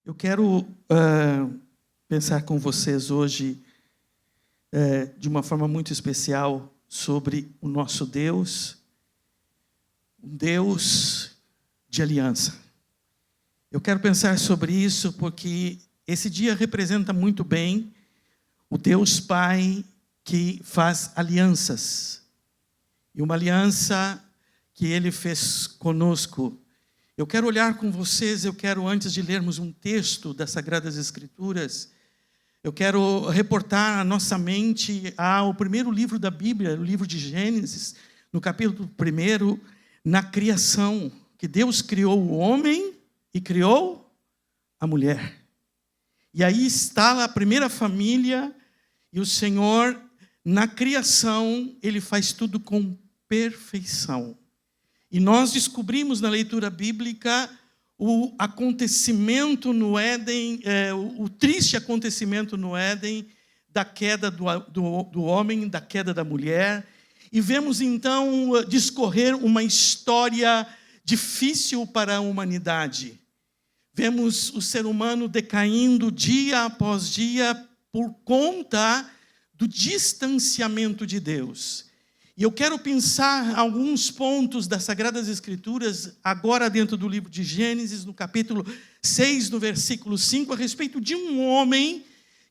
Eu quero pensar com vocês hoje de uma forma muito especial sobre o nosso Deus, um Deus de aliança. Eu quero pensar sobre isso porque esse dia representa muito bem o Deus Pai que faz alianças. E uma aliança que Ele fez conosco. Eu quero olhar com vocês, antes de lermos um texto das Sagradas Escrituras, eu quero reportar a nossa mente ao primeiro livro da Bíblia, o livro de Gênesis, no capítulo 1, na criação, que Deus criou o homem e criou a mulher. E aí está a primeira família, e o Senhor, na criação, Ele faz tudo com perfeição. E nós descobrimos na leitura bíblica o acontecimento no Éden, o triste acontecimento no Éden, da queda do homem, da queda da mulher. E vemos então discorrer uma história difícil para a humanidade. Vemos o ser humano decaindo dia após dia por conta do distanciamento de Deus. E eu quero pensar alguns pontos das Sagradas Escrituras, agora dentro do livro de Gênesis, no capítulo 6, no versículo 5, a respeito de um homem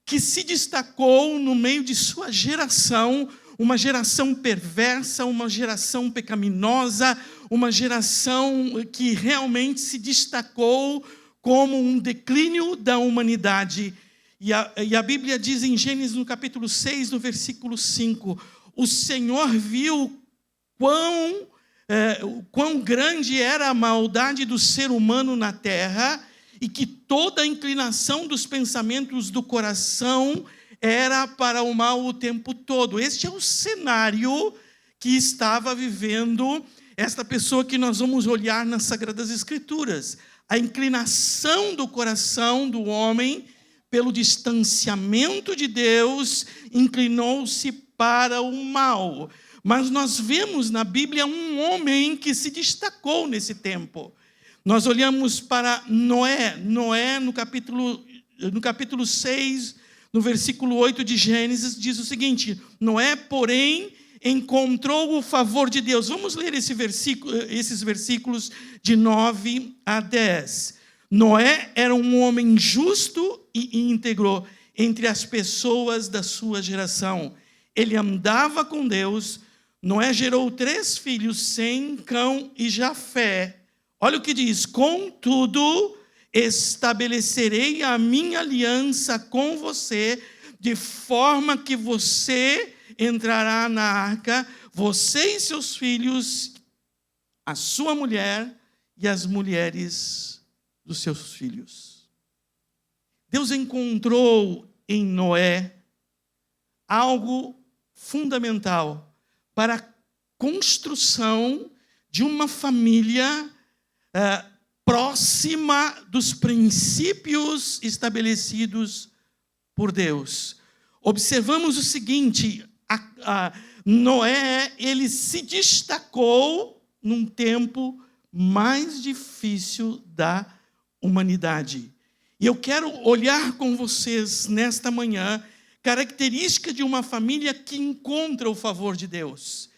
que se destacou no meio de sua geração, uma geração perversa, uma geração pecaminosa, uma geração que realmente se destacou como um declínio da humanidade. E a Bíblia diz em Gênesis, no capítulo 6, no versículo 5, o Senhor viu quão grande era a maldade do ser humano na terra e que toda a inclinação dos pensamentos do coração era para o mal o tempo todo. Este é o cenário que estava vivendo esta pessoa que nós vamos olhar nas Sagradas Escrituras. A inclinação do coração do homem, pelo distanciamento de Deus, inclinou-se para o mal. Mas nós vemos na Bíblia um homem que se destacou nesse tempo. Nós olhamos para Noé. Noé, no capítulo 6, no versículo 8 de Gênesis, diz o seguinte: Noé, porém, encontrou o favor de Deus. Vamos ler esses versículos de 9 a 10. Noé era um homem justo e íntegro entre as pessoas da sua geração. Ele andava com Deus. Noé gerou 3 filhos, Sem, Cão e Jafé. Olha o que diz: contudo, estabelecerei a minha aliança com você, de forma que você entrará na arca, você e seus filhos, a sua mulher e as mulheres dos seus filhos. Deus encontrou em Noé algo fundamental para a construção de uma família próxima dos princípios estabelecidos por Deus. Observamos o seguinte: Noé, ele se destacou num tempo mais difícil da humanidade. E eu quero olhar com vocês nesta manhã característica de uma família que encontra o favor de Deus.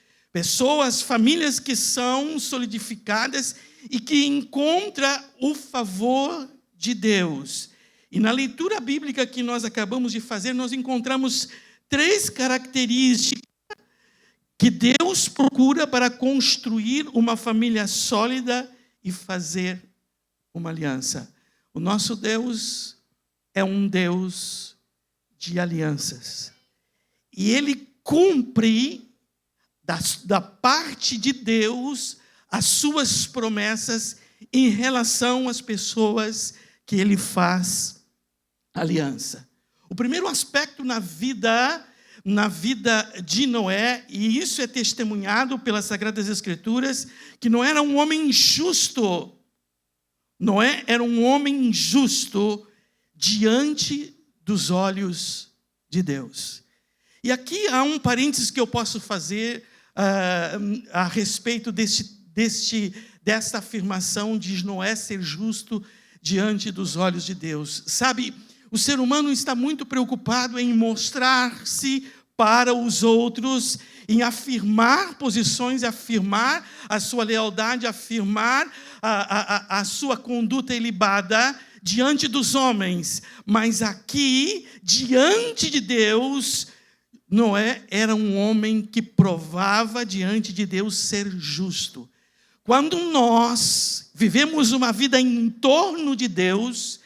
Famílias que são solidificadas e que encontram o favor de Deus. E na leitura bíblica que nós acabamos de fazer, nós encontramos 3 características que Deus procura para construir uma família sólida e fazer uma aliança. O nosso Deus é um Deus de alianças. E Ele cumpre da parte de Deus as suas promessas em relação às pessoas que Ele faz aliança. O primeiro aspecto na vida de Noé, e isso é testemunhado pelas Sagradas Escrituras, que Noé era um homem justo. Noé era um homem justo diante dos olhos de Deus. E aqui há um parênteses que eu posso fazer a respeito desta afirmação de Noé ser justo diante dos olhos de Deus. Sabe, o ser humano está muito preocupado em mostrar-se para os outros, em afirmar posições, afirmar a sua lealdade, afirmar a sua conduta ilibada diante dos homens. Mas aqui, diante de Deus, Noé era um homem que provava diante de Deus ser justo. Quando nós vivemos uma vida em torno de Deus,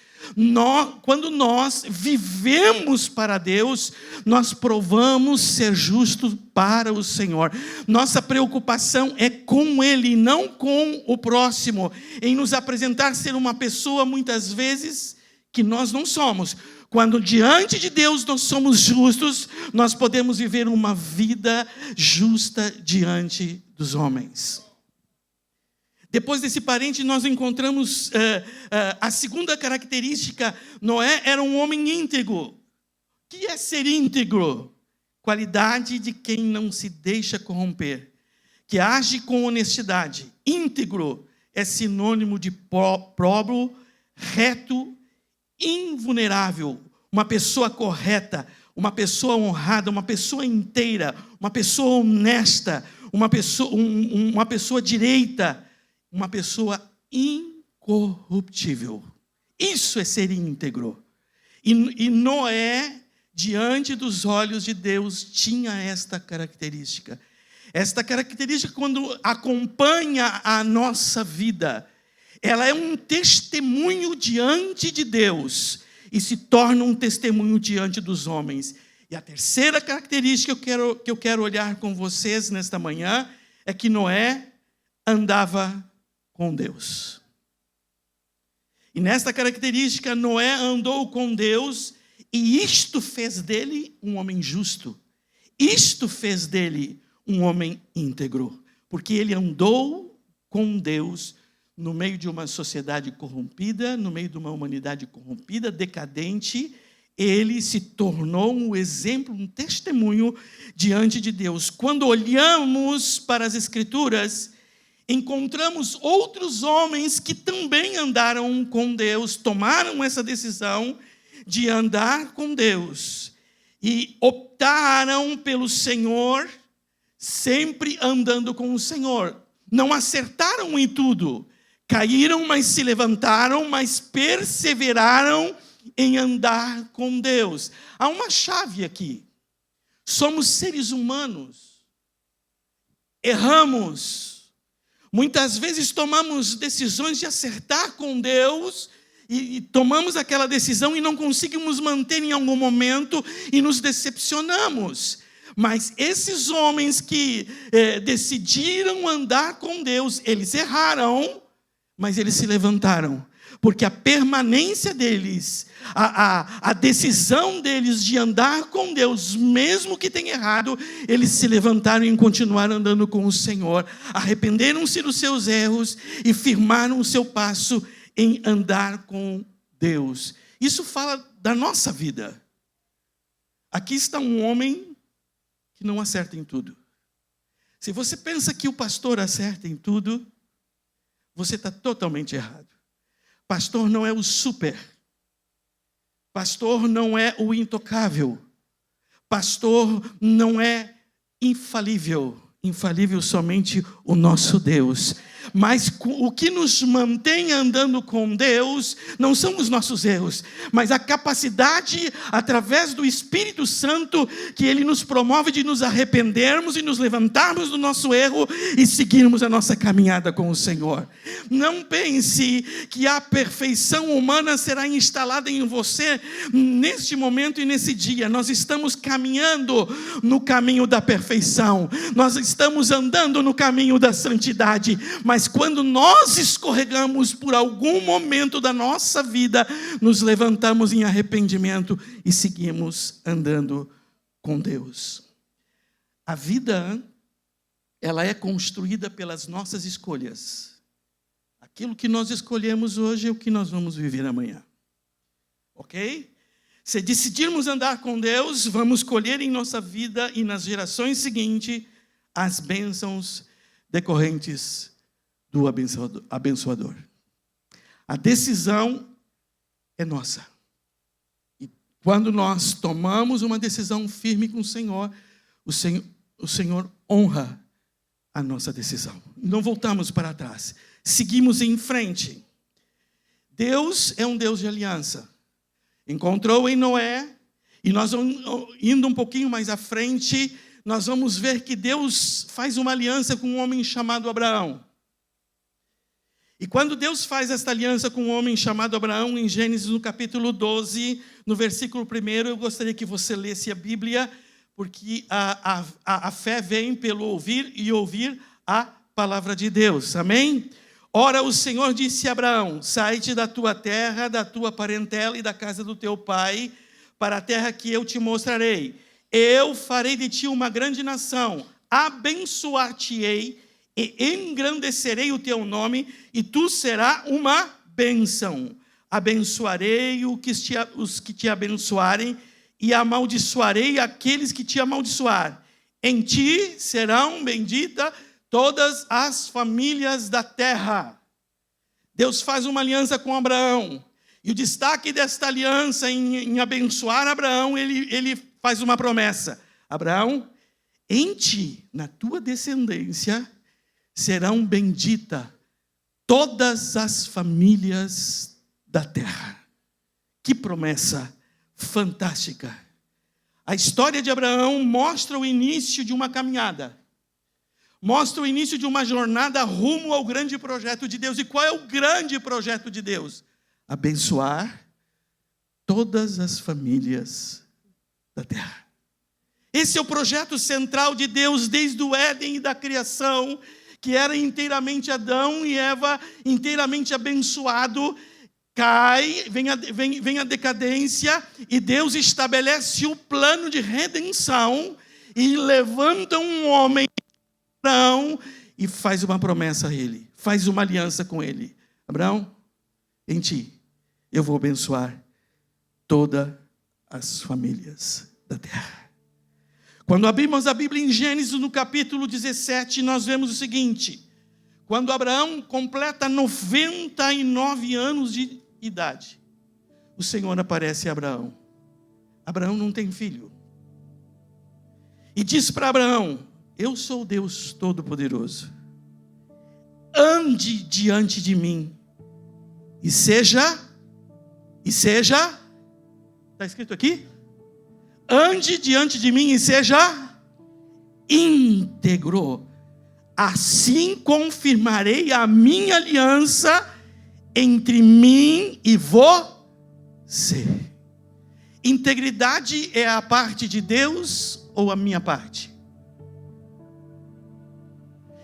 quando nós vivemos para Deus, nós provamos ser justos para o Senhor. Nossa preocupação é com Ele, não com o próximo, em nos apresentar ser uma pessoa, muitas vezes, que nós não somos. Quando diante de Deus nós somos justos, nós podemos viver uma vida justa diante dos homens. Depois desse parente, nós encontramos a segunda característica. Noé era um homem íntegro. O que é ser íntegro? Qualidade de quem não se deixa corromper, que age com honestidade. Íntegro é sinônimo de próprio, reto, invulnerável. Uma pessoa correta, uma pessoa honrada, uma pessoa inteira, uma pessoa honesta, uma pessoa direita, uma pessoa incorruptível. Isso é ser íntegro. E Noé, diante dos olhos de Deus, tinha esta característica. Esta característica, quando acompanha a nossa vida, ela é um testemunho diante de Deus e se torna um testemunho diante dos homens. E a terceira característica que eu quero olhar com vocês nesta manhã é que Noé andava com Deus. E nesta característica, Noé andou com Deus, e isto fez dele um homem justo. Isto fez dele um homem íntegro, porque ele andou com Deus no meio de uma sociedade corrompida, no meio de uma humanidade corrompida, decadente. Ele se tornou um exemplo, um testemunho diante de Deus. Quando olhamos para as Escrituras, encontramos outros homens que também andaram com Deus, tomaram essa decisão de andar com Deus e optaram pelo Senhor, sempre andando com o Senhor. Não acertaram em tudo, caíram, mas se levantaram, mas perseveraram em andar com Deus. Há uma chave aqui. Somos seres humanos, erramos. Muitas vezes tomamos decisões de acertar com Deus e tomamos aquela decisão e não conseguimos manter em algum momento e nos decepcionamos. Mas esses homens que decidiram andar com Deus, eles erraram, mas eles se levantaram. Porque a permanência deles, a decisão deles de andar com Deus, mesmo que tenha errado, eles se levantaram e continuaram andando com o Senhor. Arrependeram-se dos seus erros e firmaram o seu passo em andar com Deus. Isso fala da nossa vida. Aqui está um homem que não acerta em tudo. Se você pensa que o pastor acerta em tudo, você está totalmente errado. Pastor não é o super. Pastor não é o intocável. Pastor não é infalível. Infalível somente o nosso Deus. Mas o que nos mantém andando com Deus não são os nossos erros, mas a capacidade, através do Espírito Santo, que Ele nos promove de nos arrependermos e nos levantarmos do nosso erro e seguirmos a nossa caminhada com o Senhor. Não pense que a perfeição humana será instalada em você neste momento e nesse dia. Nós estamos caminhando no caminho da perfeição. Nós estamos andando no caminho da santidade, mas quando nós escorregamos por algum momento da nossa vida, nos levantamos em arrependimento e seguimos andando com Deus. A vida, ela é construída pelas nossas escolhas. Aquilo que nós escolhemos hoje é o que nós vamos viver amanhã. Ok? Se decidirmos andar com Deus, vamos colher em nossa vida e nas gerações seguintes as bênçãos decorrentes do abençoador. A decisão é nossa. E quando nós tomamos uma decisão firme com o Senhor honra a nossa decisão. Não voltamos para trás. Seguimos em frente. Deus é um Deus de aliança. Encontrou em Noé, e nós vamos indo um pouquinho mais à frente, nós vamos ver que Deus faz uma aliança com um homem chamado Abraão. E quando Deus faz esta aliança com um homem chamado Abraão, em Gênesis, no capítulo 12, no versículo 1, eu gostaria que você lesse a Bíblia, porque a fé vem pelo ouvir e ouvir a palavra de Deus. Amém? Ora, o Senhor disse a Abraão: sai-te da tua terra, da tua parentela e da casa do teu pai, para a terra que eu te mostrarei. Eu farei de ti uma grande nação, abençoar-te-ei e engrandecerei o teu nome, e tu serás uma bênção. Abençoarei os que te abençoarem, e amaldiçoarei aqueles que te amaldiçoar. Em ti serão benditas todas as famílias da terra. Deus faz uma aliança com Abraão. E o destaque desta aliança em abençoar Abraão, ele faz uma promessa. Abraão, em ti, na tua descendência, serão benditas todas as famílias da terra. Que promessa fantástica. A história de Abraão mostra o início de uma caminhada. Mostra o início de uma jornada rumo ao grande projeto de Deus. E qual é o grande projeto de Deus? Abençoar todas as famílias da terra. Esse é o projeto central de Deus desde o Éden e da criação, que era inteiramente Adão e Eva, inteiramente abençoado. Cai, vem a decadência, e Deus estabelece o plano de redenção, e levanta um homem, Abraão, e faz uma promessa a ele, faz uma aliança com ele. Abraão, em ti eu vou abençoar todas as famílias da terra. Quando abrimos a Bíblia em Gênesis, no capítulo 17, nós vemos o seguinte: quando Abraão completa 99 anos de idade, o Senhor aparece a Abraão. Abraão não tem filho. E diz para Abraão: eu sou o Deus Todo-Poderoso. Ande diante de mim e seja, está escrito aqui? Ande diante de mim e seja íntegro. Assim confirmarei a minha aliança entre mim e você. Integridade é a parte de Deus ou a minha parte?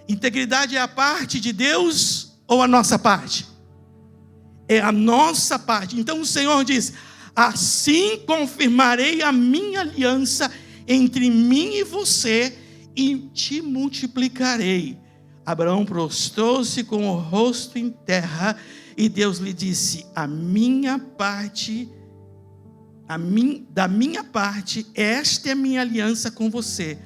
Integridade é a parte de Deus ou a nossa parte? É a nossa parte. Então o Senhor diz: assim confirmarei a minha aliança entre mim e você, e te multiplicarei. Abraão prostrou-se com o rosto em terra, e Deus lhe disse: da minha parte, esta é a minha aliança com você.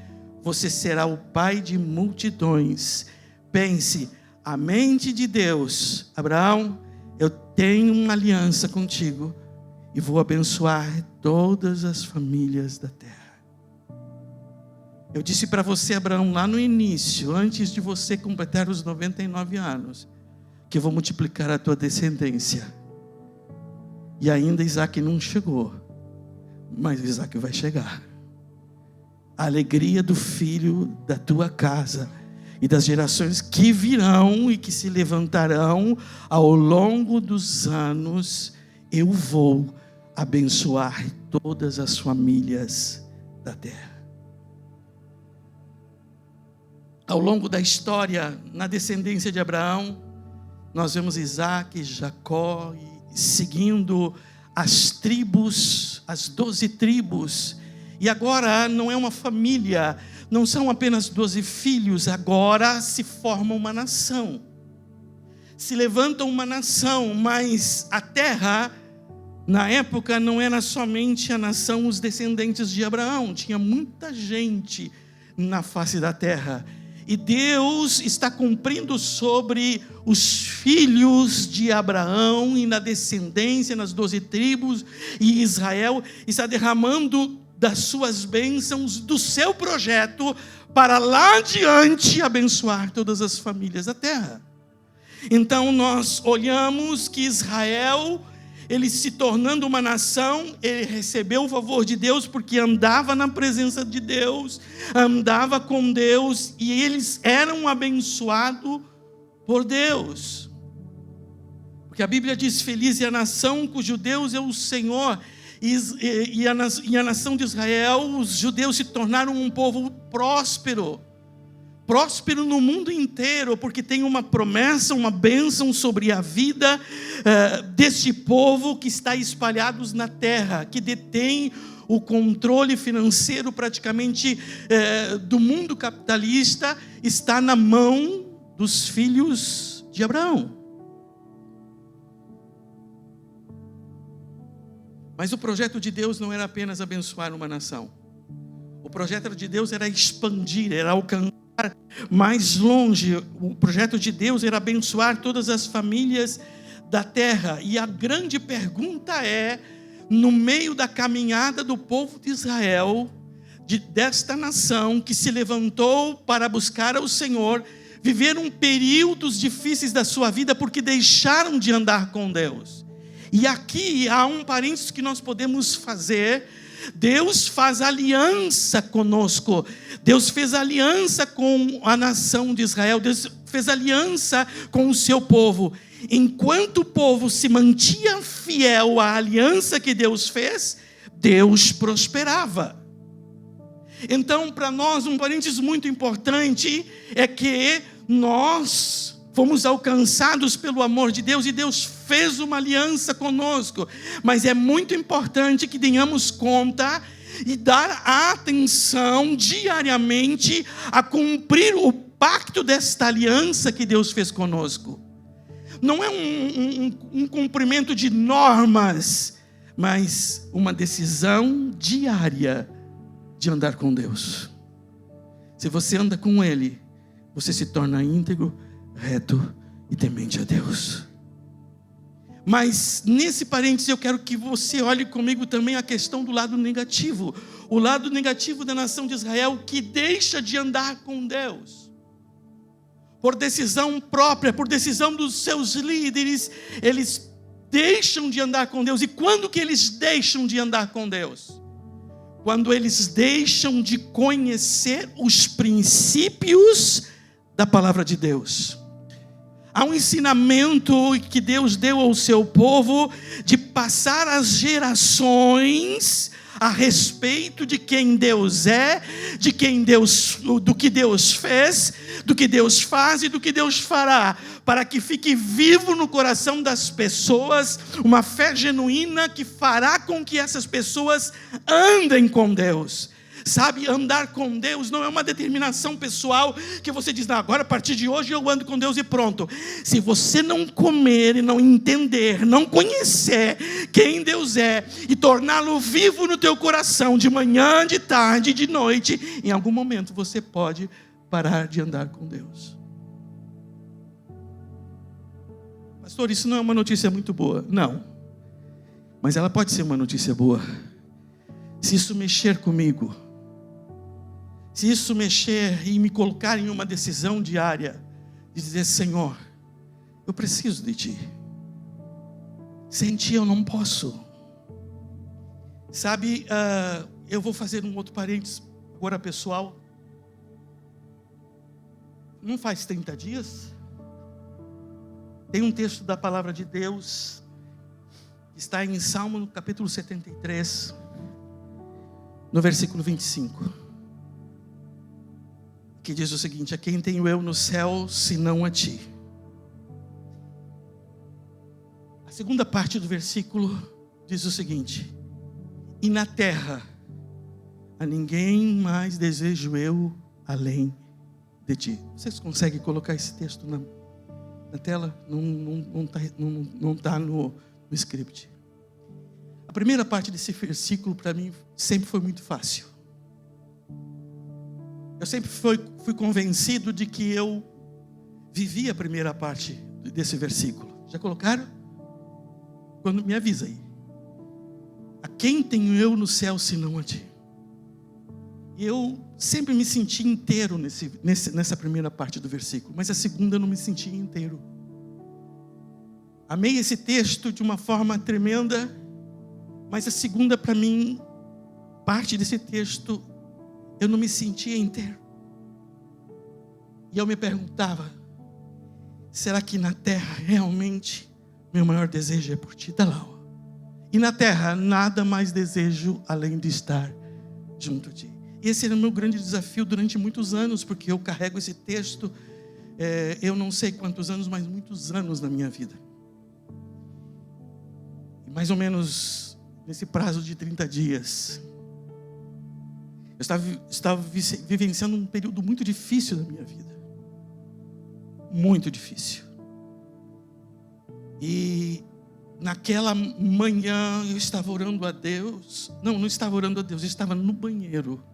Você será o pai de multidões. Pense, a mente de Deus: Abraão, eu tenho uma aliança contigo, e vou abençoar todas as famílias da terra. Eu disse para você, Abraão, lá no início, antes de você completar os 99 anos, que eu vou multiplicar a tua descendência. E ainda Isaac não chegou, mas Isaac vai chegar. A alegria do filho da tua casa e das gerações que virão e que se levantarão ao longo dos anos, eu vou abençoar todas as famílias da terra. Ao longo da história, na descendência de Abraão, nós vemos Isaac, Jacó, seguindo as tribos, as 12 tribos. E agora não é uma família, não são apenas 12 filhos, agora se forma uma nação. Se levanta uma nação, mas a terra, na época, não era somente a nação, os descendentes de Abraão. Tinha muita gente na face da terra. E Deus está cumprindo sobre os filhos de Abraão e na descendência, nas 12 tribos, e Israel está derramando das suas bênçãos, do seu projeto, para lá adiante abençoar todas as famílias da terra. Então nós olhamos que Israel, ele se tornando uma nação, ele recebeu o favor de Deus porque andava na presença de Deus, andava com Deus, e eles eram abençoados por Deus. Porque a Bíblia diz: feliz é a nação cujo Deus é o Senhor. E a nação de Israel, os judeus se tornaram um povo próspero. Próspero no mundo inteiro, porque tem uma promessa, uma bênção sobre a vida deste povo que está espalhados na terra, que detém o controle financeiro praticamente do mundo capitalista, está na mão dos filhos de Abraão. Mas o projeto de Deus não era apenas abençoar uma nação. O projeto de Deus era expandir, era alcançar mais longe. O projeto de Deus era abençoar todas as famílias da terra. E a grande pergunta é, no meio da caminhada do povo de Israel, desta nação que se levantou para buscar ao Senhor, viveram períodos difíceis da sua vida porque deixaram de andar com Deus. E aqui há um parênteses que nós podemos fazer. Deus faz aliança conosco. Deus fez aliança com a nação de Israel. Deus fez aliança com o seu povo. Enquanto o povo se mantinha fiel à aliança que Deus fez, Deus prosperava. Então, para nós, um parênteses muito importante é que nós fomos alcançados pelo amor de Deus e Deus fez uma aliança conosco. Mas é muito importante que tenhamos conta e dar atenção diariamente a cumprir o pacto desta aliança que Deus fez conosco. Não é um cumprimento de normas, mas uma decisão diária de andar com Deus. Se você anda com Ele, você se torna íntegro, reto e temente a Deus. Mas nesse parênteses eu quero que você olhe comigo também a questão do lado negativo. O lado negativo da nação de Israel, que deixa de andar com Deus. Por decisão própria, por decisão dos seus líderes, eles deixam de andar com Deus. E quando que eles deixam de andar com Deus? Quando eles deixam de conhecer os princípios da palavra de Deus. Há um ensinamento que Deus deu ao seu povo de passar as gerações a respeito de quem Deus é, de quem Deus, do que Deus fez, do que Deus faz e do que Deus fará, para que fique vivo no coração das pessoas uma fé genuína que fará com que essas pessoas andem com Deus. Sabe, andar com Deus não é uma determinação pessoal que você diz: não, agora a partir de hoje eu ando com Deus e pronto. Se você não comer e não entender, não conhecer quem Deus é e torná-lo vivo no teu coração de manhã, de tarde, de noite, em algum momento você pode parar de andar com Deus. Pastor, isso não é uma notícia muito boa. Não, mas ela pode ser uma notícia boa se isso mexer comigo. Se isso mexer e me colocar em uma decisão diária, de dizer: Senhor, eu preciso de Ti. Sem Ti eu não posso. Sabe, eu vou fazer um outro parênteses agora pessoal. Não faz 30 dias, tem um texto da palavra de Deus, que está em Salmo no capítulo 73, no versículo 25. Que diz o seguinte: a quem tenho eu no céu, senão a Ti? A segunda parte do versículo diz o seguinte: e na terra, a ninguém mais desejo eu além de Ti. Vocês conseguem colocar esse texto na tela? Não está no script. A primeira parte desse versículo para mim sempre foi muito fácil. Eu sempre fui convencido de que eu vivi a primeira parte desse versículo. Já colocaram? Quando me avisa aí. A quem tenho eu no céu senão a ti? Eu sempre me senti inteiro nessa primeira parte do versículo, mas a segunda eu não me sentia inteiro. Amei esse texto de uma forma tremenda, mas a segunda, para mim, parte desse texto, eu não me sentia inteiro. E eu me perguntava, será que na terra realmente meu maior desejo é por ti? Tá lá, ó. E na terra nada mais desejo além de estar junto a ti. Esse era o meu grande desafio durante muitos anos, porque eu carrego esse texto, eu não sei quantos anos, mas muitos anos na minha vida. E mais ou menos nesse prazo de 30 dias, eu estava vivenciando um período muito difícil da minha vida. Muito difícil. E naquela manhã eu estava orando a Deus. Não estava orando a Deus, eu estava no banheiro,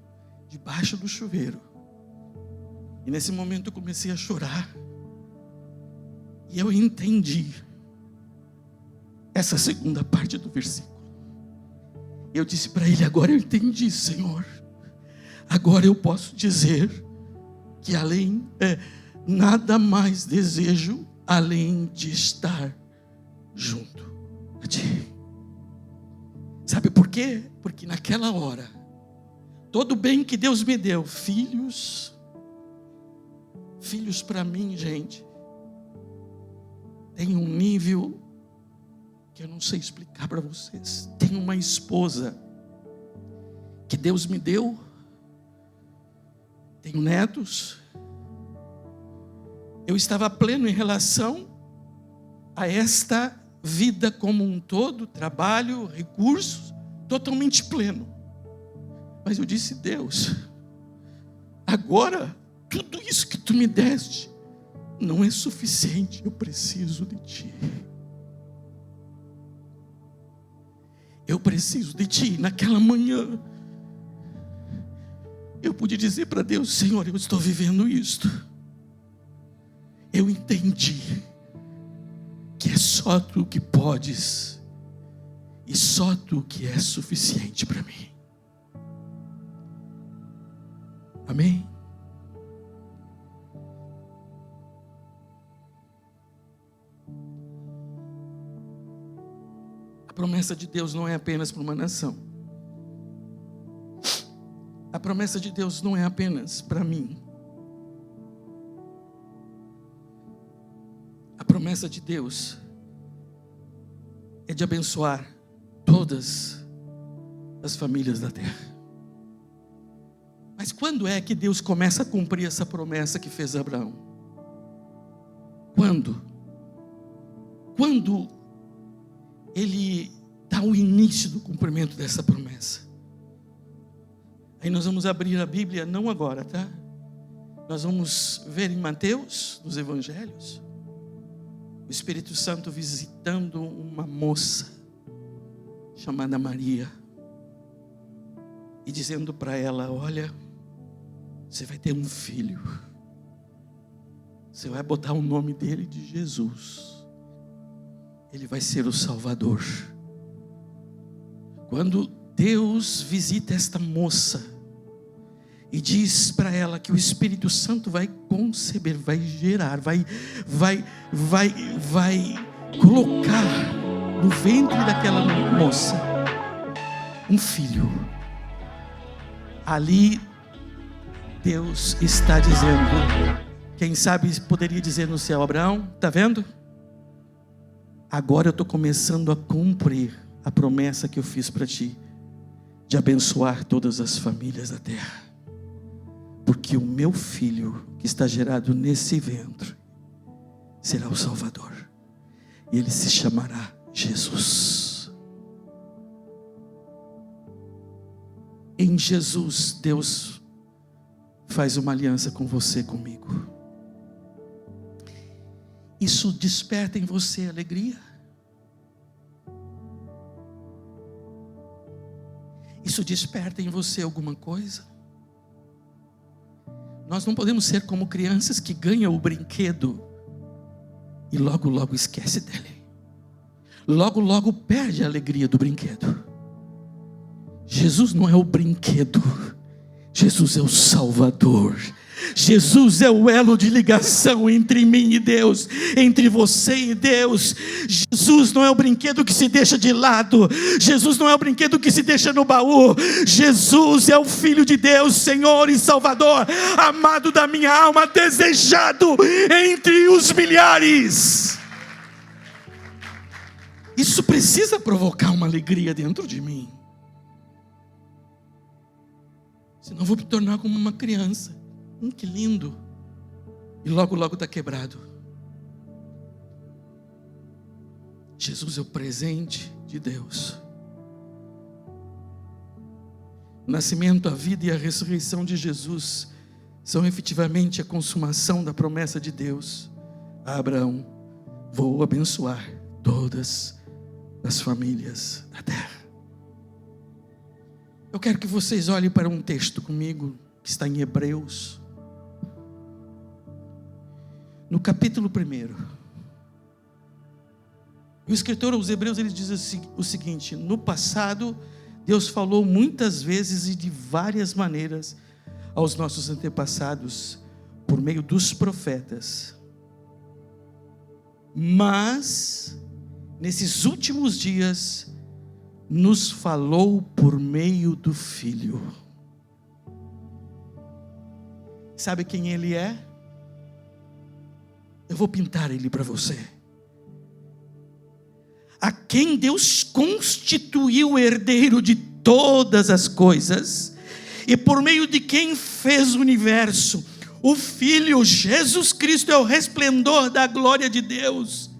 debaixo do chuveiro. E nesse momento eu comecei a chorar. E eu entendi essa segunda parte do versículo. Eu disse para ele, agora eu entendi, Senhor. Agora eu posso dizer que nada mais desejo além de estar junto a ti. Sabe por quê? Porque naquela hora, todo o bem que Deus me deu, filhos para mim, gente, tem um nível que eu não sei explicar para vocês. Tem uma esposa que Deus me deu, tenho netos. Eu estava pleno em relação a esta vida como um todo, trabalho, recursos, totalmente pleno. Mas eu disse, Deus, agora tudo isso que tu me deste não é suficiente, eu preciso de ti. Eu preciso de ti. Naquela manhã eu pude dizer para Deus, Senhor, eu estou vivendo isto. Eu entendi que é só tu que podes e só tu que é suficiente para mim. Amém? A promessa de Deus não é apenas para uma nação. A promessa de Deus não é apenas para mim. A promessa de Deus é de abençoar todas as famílias da terra. Mas quando é que Deus começa a cumprir essa promessa que fez a Abraão? Quando Ele dá o início do cumprimento dessa promessa. Aí nós vamos abrir a Bíblia, não agora, tá? Nós vamos ver em Mateus, nos Evangelhos, o Espírito Santo visitando uma moça chamada Maria e dizendo para ela, olha, você vai ter um filho, você vai botar o nome dele de Jesus, ele vai ser o Salvador. Quando Deus visita esta moça e diz para ela que o Espírito Santo vai conceber, vai gerar, vai colocar no ventre daquela moça um filho. Ali Deus está dizendo, quem sabe poderia dizer no céu, Abraão, está vendo? Agora eu estou começando a cumprir a promessa que eu fiz para ti, de abençoar todas as famílias da terra. Porque o meu filho que está gerado nesse ventre será o Salvador. E ele se chamará Jesus. Em Jesus, Deus faz uma aliança com você e comigo. Isso desperta em você alegria? Isso desperta em você alguma coisa? Nós não podemos ser como crianças que ganham o brinquedo e logo, logo esquece dele. Logo, logo perde a alegria do brinquedo. Jesus não é o brinquedo. Jesus é o Salvador. Jesus é o elo de ligação entre mim e Deus, entre você e Deus. Jesus não é o brinquedo que se deixa de lado. Jesus não é o brinquedo que se deixa no baú. Jesus é o Filho de Deus, Senhor e Salvador, amado da minha alma, desejado entre os milhares. Isso precisa provocar uma alegria dentro de mim. Senão eu vou me tornar como uma criança. Que lindo. E logo, logo está quebrado. Jesus é o presente de Deus. O nascimento, a vida e a ressurreição de Jesus são efetivamente a consumação da promessa de Deus a Abraão: vou abençoar todas as famílias da terra. Eu quero que vocês olhem para um texto comigo que está em Hebreus, no capítulo 1. O escritor aos Hebreus, ele diz o seguinte: no passado Deus falou muitas vezes e de várias maneiras aos nossos antepassados por meio dos profetas, mas nesses últimos dias nos falou por meio do Filho. Sabe quem Ele é? Eu vou pintar Ele para você. A quem Deus constituiu herdeiro de todas as coisas, e por meio de quem fez o universo. O Filho, Jesus Cristo, é o resplendor da glória de Deus,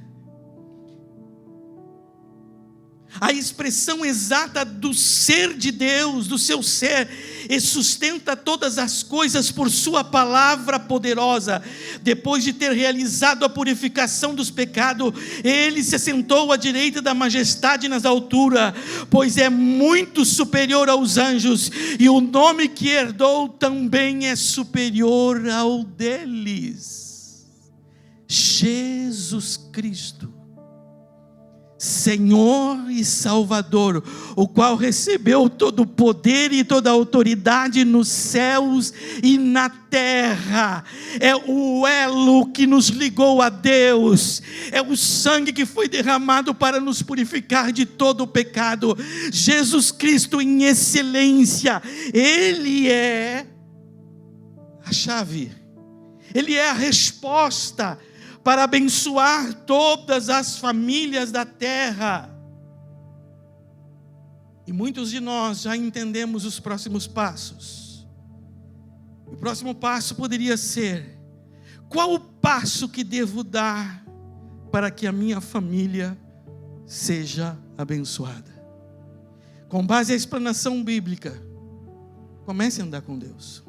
a expressão exata do ser de Deus, do seu ser, e sustenta todas as coisas por sua palavra poderosa. Depois de ter realizado a purificação dos pecados, Ele se assentou à direita da majestade nas alturas, pois é muito superior aos anjos, e o nome que herdou também é superior ao deles. Jesus Cristo, Senhor e Salvador, o qual recebeu todo o poder e toda a autoridade nos céus e na terra, é o elo que nos ligou a Deus, é o sangue que foi derramado para nos purificar de todo o pecado. Jesus Cristo em excelência, Ele é a chave, Ele é a resposta para abençoar todas as famílias da terra. E muitos de nós já entendemos os próximos passos. O próximo passo poderia ser: qual o passo que devo dar para que a minha família seja abençoada? Com base à explanação bíblica, comece a andar com Deus.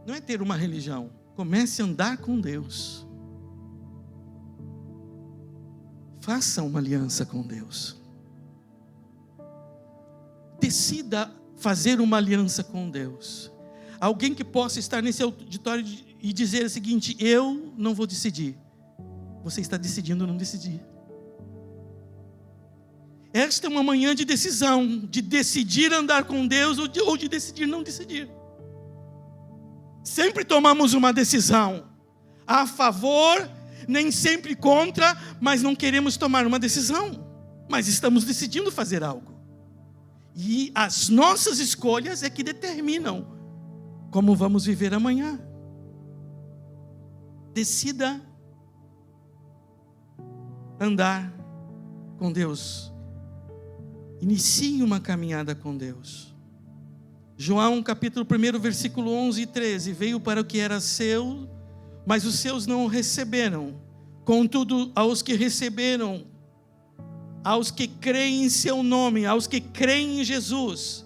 Não é ter uma religião. Comece a andar com Deus. Faça uma aliança com Deus. Decida fazer uma aliança com Deus. Alguém que possa estar nesse auditório e dizer o seguinte: eu não vou decidir. Você está decidindo não decidir. Esta é uma manhã de decisão, de decidir andar com Deus ou de decidir não decidir. Sempre tomamos uma decisão a favor, nem sempre contra, mas não queremos tomar uma decisão, mas estamos decidindo fazer algo. E as nossas escolhas é que determinam como vamos viver amanhã. Decida andar com Deus. Inicie uma caminhada com Deus. João capítulo 1, versículo 11 e 13. Veio para o que era seu, mas os seus não o receberam. Contudo, aos que receberam, aos que creem em seu nome, aos que creem em Jesus,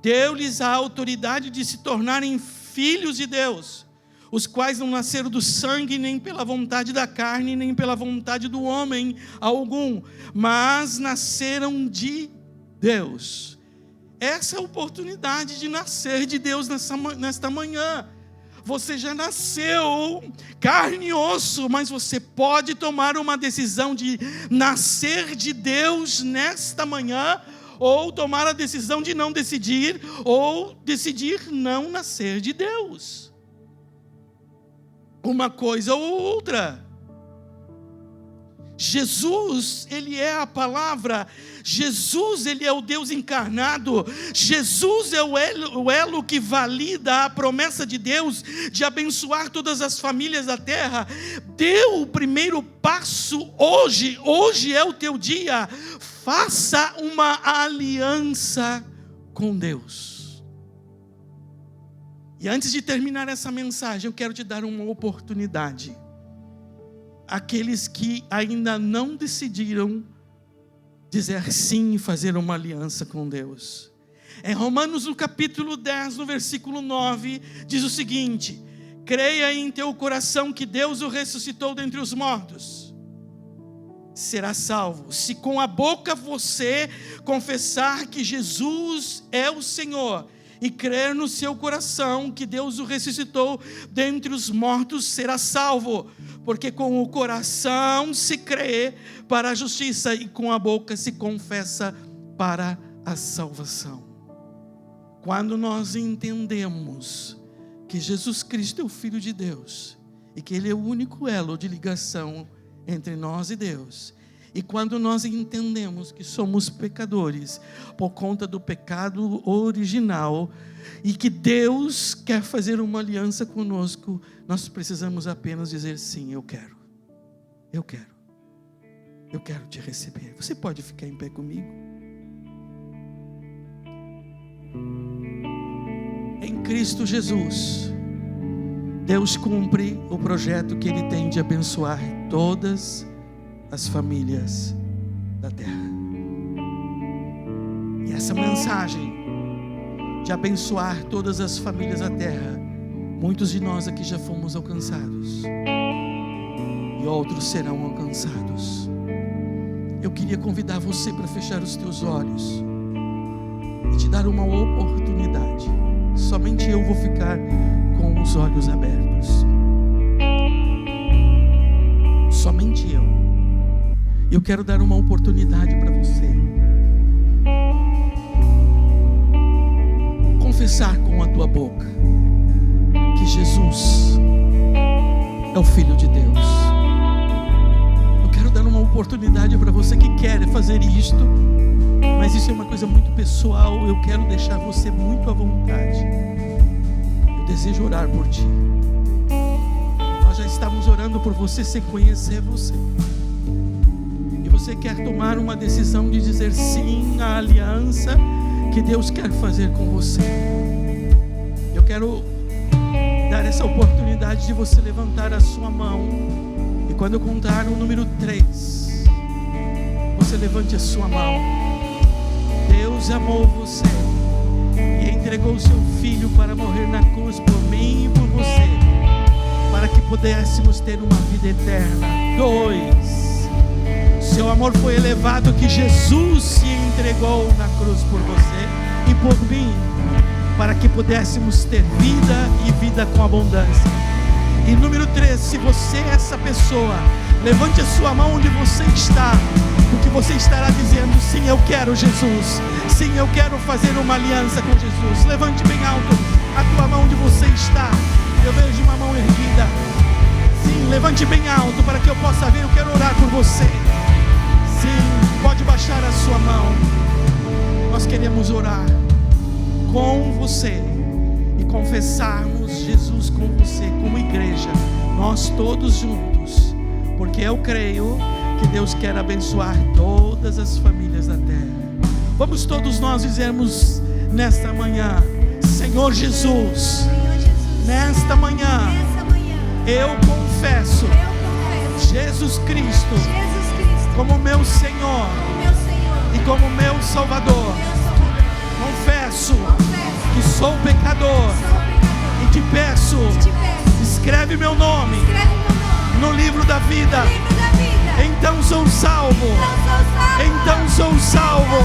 deu-lhes a autoridade de se tornarem filhos de Deus, os quais não nasceram do sangue, nem pela vontade da carne, nem pela vontade do homem algum, mas nasceram de Deus. essa é a oportunidade de nascer de Deus nesta manhã. Você já nasceu carne e osso, mas você pode tomar uma decisão de nascer de Deus nesta manhã, ou tomar a decisão de não decidir, ou decidir não nascer de Deus. Uma coisa ou outra. Jesus, Ele é a palavra. Jesus, Ele é o Deus encarnado. Jesus é o elo que valida a promessa de Deus de abençoar todas as famílias da terra. Deu o primeiro passo hoje. Hoje é o teu dia. Faça uma aliança com Deus. E antes de terminar essa mensagem, eu quero te dar uma oportunidade. Aqueles que ainda não decidiram dizer sim e fazer uma aliança com Deus. Em Romanos, no capítulo 10, no versículo 9, diz o seguinte: creia em teu coração que Deus o ressuscitou dentre os mortos, será salvo. Se com a boca você confessar que Jesus é o Senhor e crer no seu coração que Deus o ressuscitou dentre os mortos, será salvo. Porque com o coração se crê para a justiça e com a boca se confessa para a salvação. Quando nós entendemos que Jesus Cristo é o Filho de Deus e que Ele é o único elo de ligação entre nós e Deus, e quando nós entendemos que somos pecadores por conta do pecado original e que Deus quer fazer uma aliança conosco, nós precisamos apenas dizer sim, eu quero te receber. Você pode ficar em pé comigo? Em Cristo Jesus, Deus cumpre o projeto que Ele tem de abençoar todas as famílias da terra. E essa mensagem de abençoar todas as famílias da terra, muitos de nós aqui já fomos alcançados e outros serão alcançados. Eu queria convidar você para fechar os teus olhos e te dar uma oportunidade. Somente eu vou ficar com os olhos abertos. Somente eu. Eu quero dar uma oportunidade para você confessar com a tua boca que Jesus é o Filho de Deus. Eu quero dar uma oportunidade para você que quer fazer isto, mas isso é uma coisa muito pessoal. Eu quero deixar você muito à vontade. Eu desejo orar por ti. Nós já estamos orando por você sem conhecer você. Você quer tomar uma decisão de dizer sim à aliança que Deus quer fazer com você. Eu quero dar essa oportunidade de você levantar a sua mão, e quando eu contar o número 3, você levante a sua mão. Deus amou você e entregou o seu Filho para morrer na cruz por mim e por você, para que pudéssemos ter uma vida eterna. 2, seu amor foi elevado que Jesus se entregou na cruz por você e por mim, para que pudéssemos ter vida e vida com abundância. E número 3, se você é essa pessoa, levante a sua mão onde você está, porque você estará dizendo: sim, eu quero Jesus, sim, eu quero fazer uma aliança com Jesus. Levante bem alto a tua mão onde você está. Eu vejo uma mão erguida. Sim, levante bem alto para que eu possa ver. Eu quero orar por você. Sim, pode baixar a sua mão. Nós queremos orar com você e confessarmos Jesus com você como igreja, nós todos juntos, porque eu creio que Deus quer abençoar todas as famílias da terra. Vamos todos nós dizermos nesta manhã: Senhor Jesus, nesta manhã eu confesso Jesus Cristo como meu Senhor e como meu Salvador. Confesso que sou pecador e te peço, escreve meu nome no livro da vida. Então sou salvo. Então sou salvo.